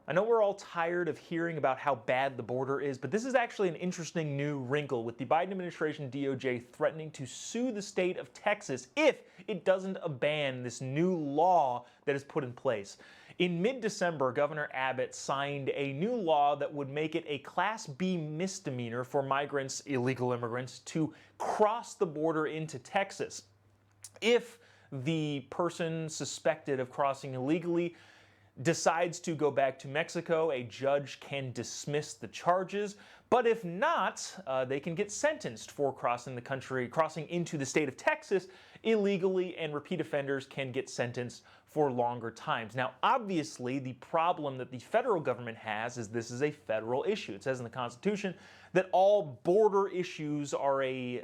I know we're all tired of hearing about how bad the border is, but this is actually an interesting new wrinkle with the Biden administration DOJ threatening to sue the state of Texas if it doesn't abandon this new law that is put in place. In mid-December, Governor Abbott signed a new law that would make it a Class B misdemeanor for migrants, illegal immigrants, to cross the border into Texas. If the person suspected of crossing illegally decides to go back to Mexico, a judge can dismiss the charges. But if not, they can get sentenced for crossing the country, crossing into the state of Texas illegally, and repeat offenders can get sentenced for longer times. Now, obviously, the problem that the federal government has is this is a federal issue. It says in the Constitution that all border issues are the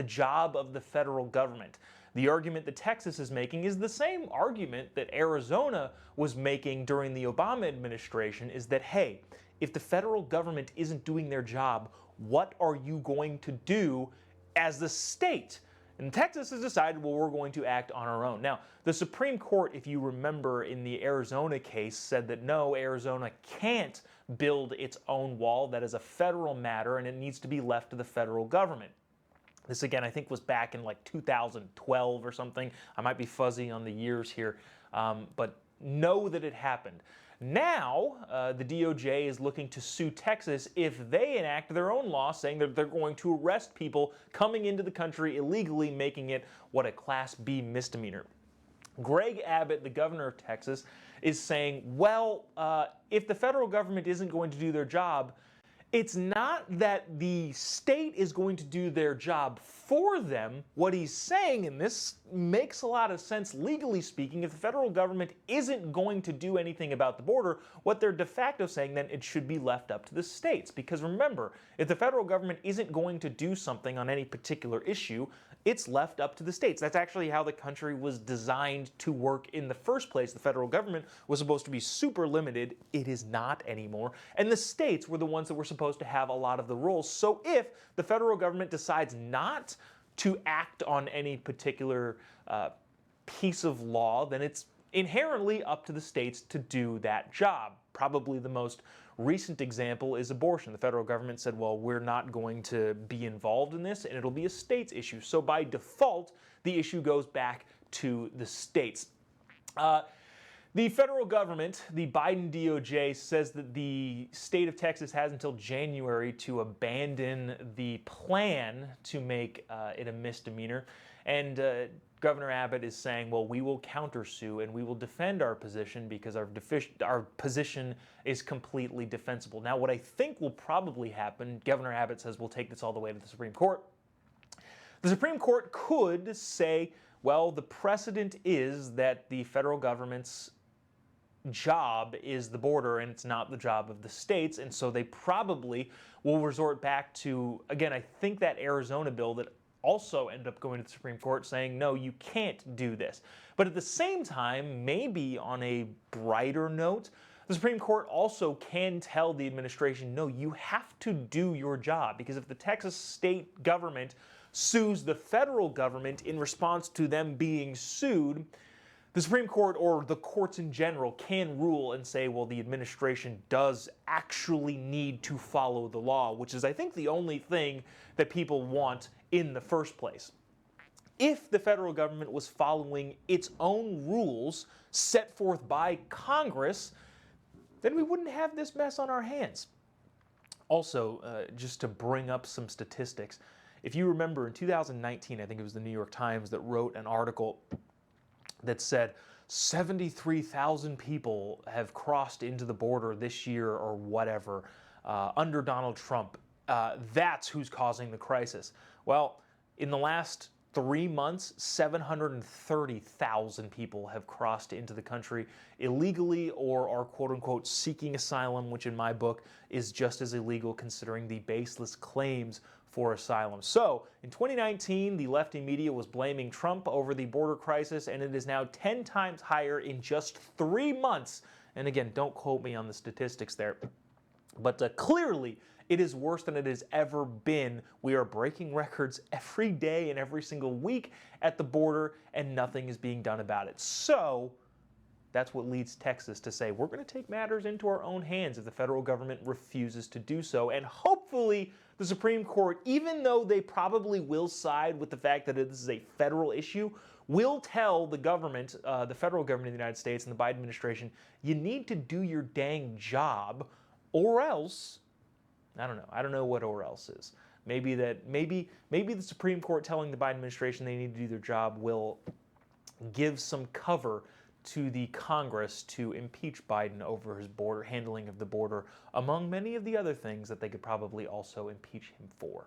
job of the federal government. The argument that Texas is making is the same argument that Arizona was making during the Obama administration, is that, hey, if the federal government isn't doing their job, what are you going to do as the state? And Texas has decided, well, we're going to act on our own. Now, the Supreme Court, if you remember in the Arizona case, said that no, Arizona can't build its own wall. That is a federal matter, and it needs to be left to the federal government. This, again, I think was back in like 2012 or something. I might be fuzzy on the years here, but know that it happened. Now, the DOJ is looking to sue Texas if they enact their own law saying that they're going to arrest people coming into the country illegally, making it what a Class B misdemeanor. Greg Abbott, the governor of Texas, is saying, well, if the federal government isn't going to do their job, it's not that the state is going to do their job for them. What he's saying, and this makes a lot of sense legally speaking, if the federal government isn't going to do anything about the border, what they're de facto saying then it should be left up to the states. Because remember, if the federal government isn't going to do something on any particular issue, it's left up to the states. That's actually how the country was designed to work in the first place. The federal government was supposed to be super limited. It is not anymore. And the states were the ones that were supposed to have a lot of the rules. So if the federal government decides not to act on any particular piece of law, then it's inherently up to the states to do that job. Probably the most recent example is abortion. The federal government said, well, we're not going to be involved in this, and it'll be a state's issue. So by default, the issue goes back to the states. The federal government, the Biden DOJ, says that the state of Texas has until January to abandon the plan to make it a misdemeanor. And Governor Abbott is saying, well, we will countersue and we will defend our position because our position is completely defensible. Now, what I think will probably happen, Governor Abbott says we'll take this all the way to the Supreme Court. The Supreme Court could say, well, the precedent is that the federal government's job is the border and it's not the job of the states, and so they probably will resort back to, again, I think that Arizona bill that also ended up going to the Supreme Court saying, no, you can't do this. But at the same time, maybe on a brighter note, the Supreme Court also can tell the administration, no, you have to do your job, because if the Texas state government sues the federal government in response to them being sued, the Supreme Court, or the courts in general, can rule and say, well, the administration does actually need to follow the law, which is, I think, the only thing that people want in the first place. If the federal government was following its own rules set forth by Congress, then we wouldn't have this mess on our hands. Also, just to bring up some statistics, if you remember in 2019, I think it was the New York Times that wrote an article that said 73,000 people have crossed into the border this year or whatever under Donald Trump. That's who's causing the crisis. Well, in the last 3 months, 730,000 people have crossed into the country illegally or are quote-unquote seeking asylum, which in my book is just as illegal considering the baseless claims for asylum. So, in 2019, the lefty media was blaming Trump over the border crisis, and it is now 10 times higher in just 3 months. And again, don't quote me on the statistics there. But clearly, it is worse than it has ever been. We are breaking records every day and every single week at the border, and nothing is being done about it. So, that's what leads Texas to say, we're going to take matters into our own hands if the federal government refuses to do so. And hopefully the Supreme Court, even though they probably will side with the fact that this is a federal issue, will tell the government, the federal government of the United States and the Biden administration, you need to do your dang job, or else, I don't know what or else is. Maybe the Supreme Court telling the Biden administration they need to do their job will give some cover to the Congress to impeach Biden over his handling of the border, among many of the other things that they could probably also impeach him for.